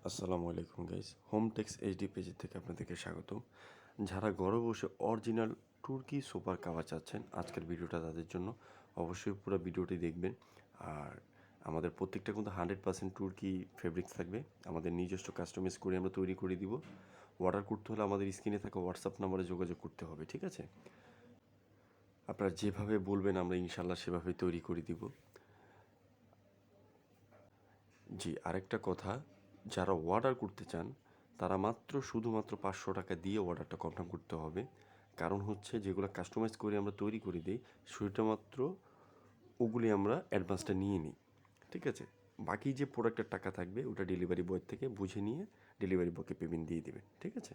আসসালামু আলাইকুম guys, Hometex HD পেজের থেকে আপনাদেরকে স্বাগতম। যারা ঘরে বসে অরিজিনাল তুর্কি সোফার কাভার চাচ্ছেন, আজকের ভিডিওটা তাদের জন্য। অবশ্যই পুরো ভিডিওটি দেখবেন। আর আমাদের প্রত্যেকটা কিন্তু 100% তুর্কি ফেব্রিক্স থাকবে। আমাদের নিজস্ব কাস্টমাইজ করে আমরা তৈরি করে দিব। অর্ডার করতে হলে আমাদের স্ক্রিনে থাকা হোয়াটসঅ্যাপ নাম্বারে যোগাযোগ করতে হবে, ঠিক আছে? আপনারা যেভাবে বলবেন আমরা ইনশাল্লাহ সেভাবে তৈরি করে দিব। জি, আরেকটা কথা, যারা অর্ডার করতে চান তারা শুধুমাত্র 500 টাকা দিয়ে অর্ডারটা কনফার্ম করতে হবে। কারণ হচ্ছে যেগুলো কাস্টমাইজ করে আমরা তৈরি করে দিই সেটা মাত্র ওগুলি আমরা অ্যাডভান্সটা নিয়ে নিই, ঠিক আছে? বাকি যে প্রোডাক্টের টাকা থাকবে ওটা ডেলিভারি বয় থেকে বুঝে নিয়ে ডেলিভারি বয়কে পেমেন্ট দিয়ে দেবেন, ঠিক আছে?